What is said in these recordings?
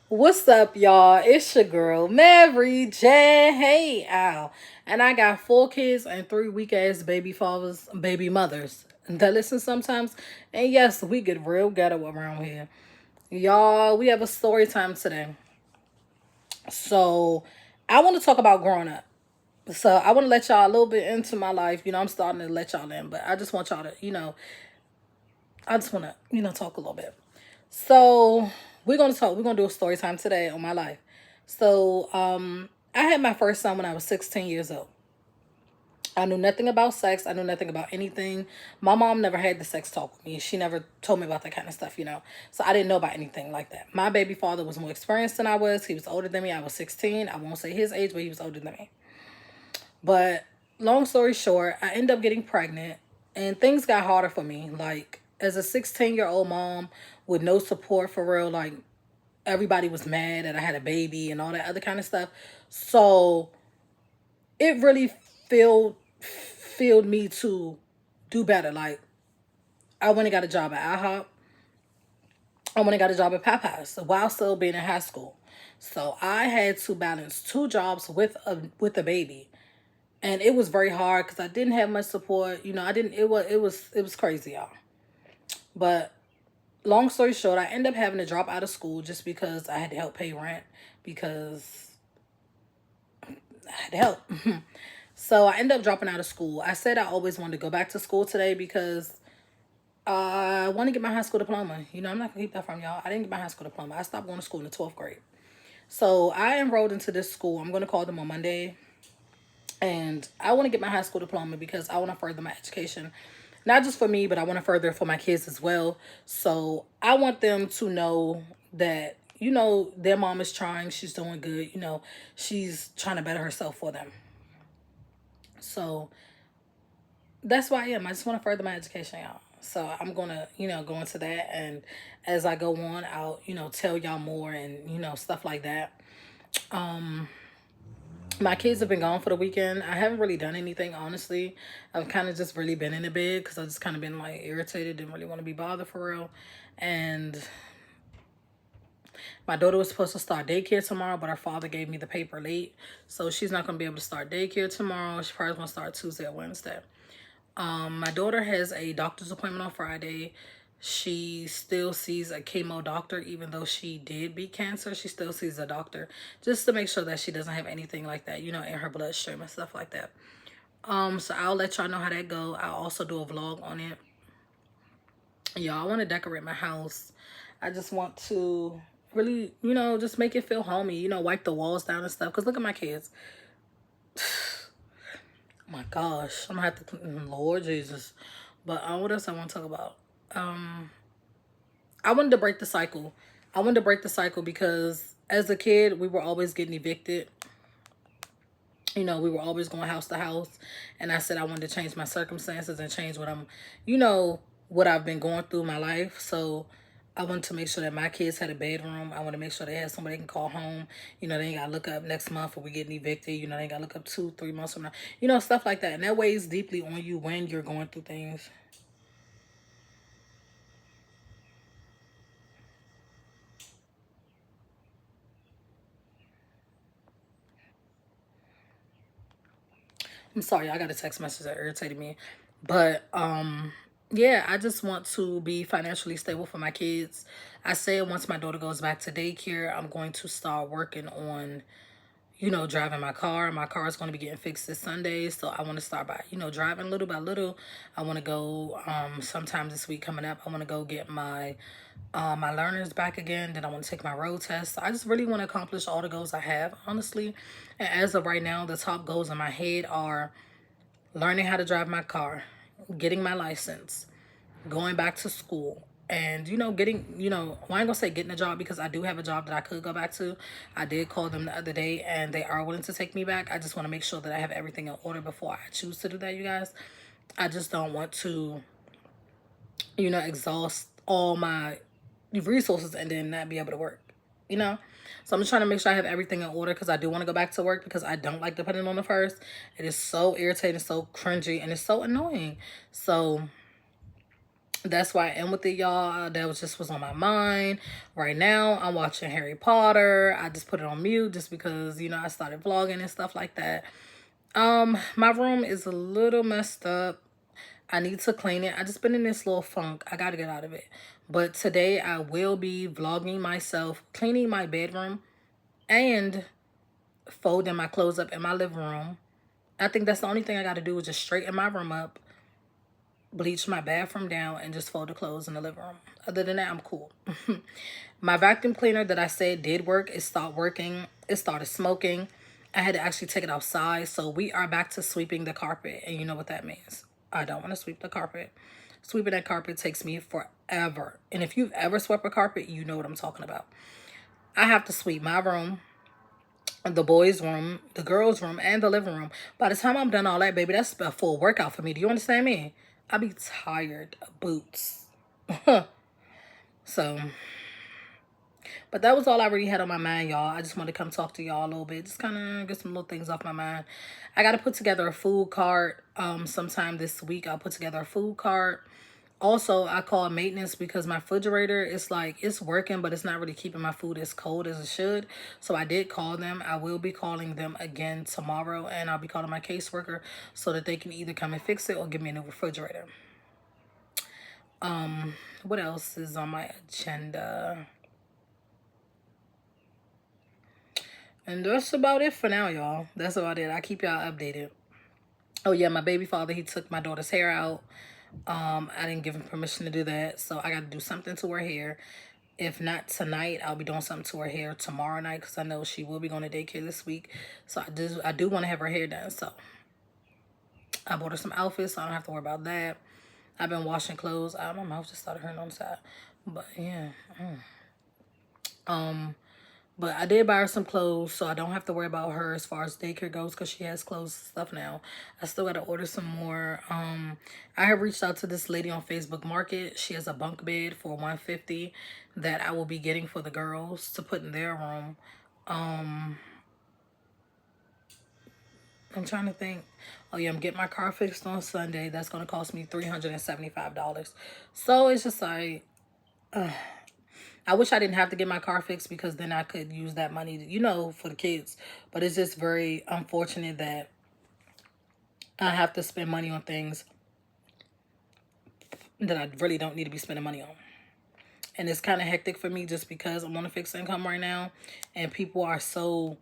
What's up, y'all? It's your girl, Mary J. Hey, Al. And I got 4 kids and 3 weak ass baby fathers, baby mothers that listen sometimes. And yes, we get real ghetto around here. Y'all, we have a story time today. So, I want to talk about growing up. So, I want to let y'all a little bit into my life. I'm starting to let y'all in, but I just want y'all to, I just want to, talk a little bit. So we're gonna do a story time today on my life. So I had my first son when I was 16 years old. I knew nothing about sex. I knew nothing about anything. My mom never had the sex talk with me. She never told me about that kind of stuff. So I didn't know about anything like that. My baby father was more experienced than I was. He was older than me. I was 16. I won't say his age, but he was older than me. But long story short, I ended up getting pregnant and things got harder for me. Like as a 16-year-old mom with no support for real, like everybody was mad that I had a baby and all that other kind of stuff. So it really filled me to do better. Like I went and got a job at IHOP. I went and got a job at Popeyes while still being in high school. So I had to balance 2 jobs with a baby. And it was very hard because I didn't have much support. I didn't it was crazy, y'all. But long story short, I ended up having to drop out of school just because I had to help pay rent because I had to help. So I ended up dropping out of school. I said I always wanted to go back to school today because I want to get my high school diploma. I'm not gonna keep that from y'all. I didn't get my high school diploma. I stopped going to school in the 12th grade. So I enrolled into this school. I'm gonna call them on Monday. And I want to get my high school diploma because I want to further my education. Not just for me, but I want to further it for my kids as well. So I want them to know that, their mom is trying. She's doing good. She's trying to better herself for them. So that's why I am. I just want to further my education, y'all. So I'm going to, go into that. And as I go on, I'll, tell y'all more and, stuff like that. My kids have been gone for the weekend. I haven't really done anything, honestly. I've kind of just really been in the bed because I've just kind of been like irritated, didn't really want to be bothered for real. And my daughter was supposed to start daycare tomorrow, but her father gave me the paper late. So she's not going to be able to start daycare tomorrow. She's probably going to start Tuesday or Wednesday. My daughter has a doctor's appointment on Friday. She still sees a chemo doctor, even though she did beat cancer. She still sees a doctor just to make sure that she doesn't have anything like that, in her bloodstream and stuff like that. So I'll let y'all know how that go. I'll also do a vlog on it. Y'all, I want to decorate my house. I just want to really, just make it feel homey. Wipe the walls down and stuff. Because look at my kids. Oh my gosh, I'm gonna have to, Lord Jesus. But what else I want to talk about? I wanted to break the cycle. I wanted to break the cycle because as a kid, we were always getting evicted. We were always going house to house. And I said I wanted to change my circumstances and change what I've been going through my life. So I wanted to make sure that my kids had a bedroom. I want to make sure they had somebody they can call home. They ain't got to look up next month or we getting evicted. They ain't got to look up 2, 3 months from now. Stuff like that. And that weighs deeply on you when you're going through things. I'm sorry, I got a text message that irritated me. But yeah, I just want to be financially stable for my kids. I said once my daughter goes back to daycare, I'm going to start working on, driving my car. My car is going to be getting fixed this Sunday. So I want to start by, driving little by little. I want to go sometime this week coming up. I want to go get my learners back again. Then I want to take my road test. I just really want to accomplish all the goals I have, honestly. And as of right now, the top goals in my head are learning how to drive my car, getting my license, going back to school, and getting, well, I ain't gonna say getting a job because I do have a job that I could go back to. I did call them the other day and they are willing to take me back. I just want to make sure that I have everything in order before I choose to do that, you guys. I just don't want to, exhaust all my resources and then not be able to work, you know? So I'm just trying to make sure I have everything in order because I do want to go back to work because I don't like depending on the first. It is so irritating, so cringy, and it's so annoying. So That's why I am with it, y'all. That was just was on my mind. Right now, I'm watching Harry Potter. I just put it on mute just because, you know, I started vlogging and stuff like that. My room is a little messed up. I need to clean it. I just been in this little funk. I gotta get out of it. But today I will be vlogging myself, cleaning my bedroom and folding my clothes up in my living room. I think that's the only thing I gotta do is just straighten my room up, bleach my bathroom down, and just fold the clothes in the living room. Other than that, I'm cool. My vacuum cleaner that I said did work, it stopped working. It started smoking. I had to actually take it outside. So we are back to sweeping the carpet. And you know what that means. I don't want to sweep the carpet. Sweeping that carpet takes me forever. And if you've ever swept a carpet, you know what I'm talking about. I have to sweep my room, the boys' room, the girls' room, and the living room. By the time I'm done all that, baby, that's a full workout for me. Do you understand me? I be tired of boots. So, but that was all I really had on my mind, y'all. I just wanted to come talk to y'all a little bit. Just kind of get some little things off my mind. I got to put together a food cart sometime this week. I'll put together a food cart. Also, I called maintenance because my refrigerator is like, it's working, but it's not really keeping my food as cold as it should. So I did call them. I will be calling them again tomorrow, and I'll be calling my caseworker so that they can either come and fix it or give me a new refrigerator. What else is on my agenda? And that's about it for now, y'all. That's about it. I keep y'all updated. Oh yeah, my baby father, he took my daughter's hair out. I didn't give him permission to do that, so I got to do something to her hair. If not tonight, I'll be doing something to her hair tomorrow night because I know she will be going to daycare this week. So I do want to have her hair done. So I bought her some outfits, so I don't have to worry about that. I've been washing clothes. My mouth just started hurting on the side, but yeah. But I did buy her some clothes, so I don't have to worry about her as far as daycare goes because she has clothes and stuff now. I still got to order some more. I have reached out to this lady on Facebook Market. She has a bunk bed for $150 that I will be getting for the girls to put in their room. I'm trying to think. Oh, yeah, I'm getting my car fixed on Sunday. That's going to cost me $375. So it's just like, I wish I didn't have to get my car fixed because then I could use that money, you know, for the kids. But it's just very unfortunate that I have to spend money on things that I really don't need to be spending money on. And it's kind of hectic for me just because I'm on a fixed income right now. And people are so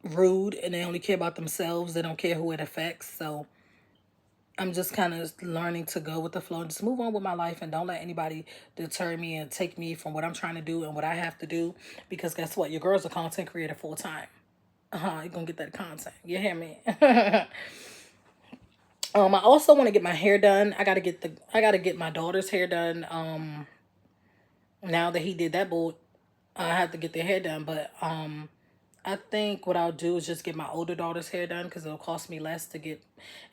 rude and they only care about themselves. They don't care who it affects. So I'm just kind of learning to go with the flow and just move on with my life and don't let anybody deter me and take me from what I'm trying to do and what I have to do. Because guess what? Your girl's a content creator full time. You're going to get that content. You hear me? I also want to get my hair done. I gotta get my daughter's hair done. Now that he did that bull, I have to get their hair done. But I think what I'll do is just get my older daughter's hair done because it'll cost me less to get.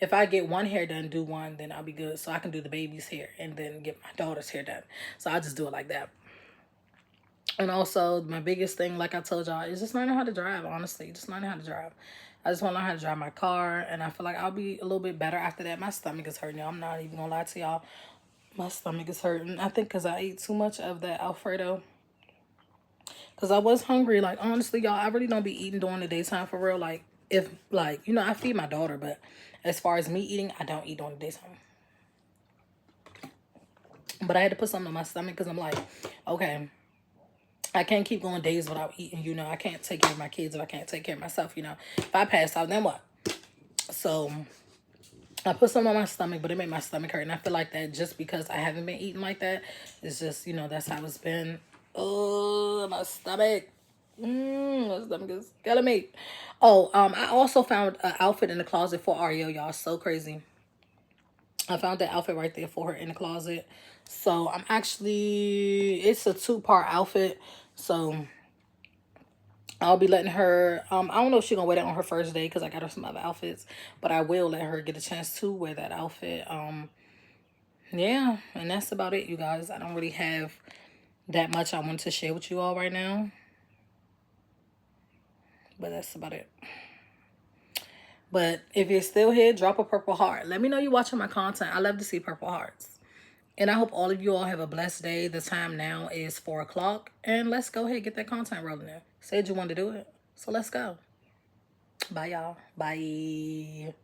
If I get one hair done, do one, then I'll be good. So I can do the baby's hair and then get my daughter's hair done. So I'll just do it like that. And also, my biggest thing, like I told y'all, is just learning how to drive, honestly. Just learning how to drive. I just want to learn how to drive my car, and I feel like I'll be a little bit better after that. My stomach is hurting, y'all. I'm not even going to lie to y'all. My stomach is hurting. I think because I ate too much of that Alfredo. Because I was hungry. Like, honestly, y'all, I really don't be eating during the daytime for real. Like, if, like, you know, I feed my daughter, but as far as me eating, I don't eat during the daytime. But I had to put something on my stomach because I'm like, okay, I can't keep going days without eating, you know. I can't take care of my kids if I can't take care of myself, you know. If I pass out, then what? So I put some on my stomach, but it made my stomach hurt. And I feel like that just because I haven't been eating like that. It's just, you know, that's how it's been. Oh, my stomach. My stomach is killing me. Oh, I also found an outfit in the closet for Ariel, y'all. So crazy. I found that outfit right there for her in the closet. So I'm actually, it's a 2-part outfit. So I'll be letting her, I don't know if she's gonna wear that on her first day because I got her some other outfits, but I will let her get a chance to wear that outfit. Yeah, and that's about it, you guys. I don't really have that much I want to share with you all right now, but that's about it. But if you're still here, drop a purple heart. Let me know you're watching my content. I love to see purple hearts. And I hope all of you all have a blessed day. The time now is 4 o'clock. And let's go ahead and get that content rolling there. Said you wanted to do it. So let's go. Bye, y'all. Bye.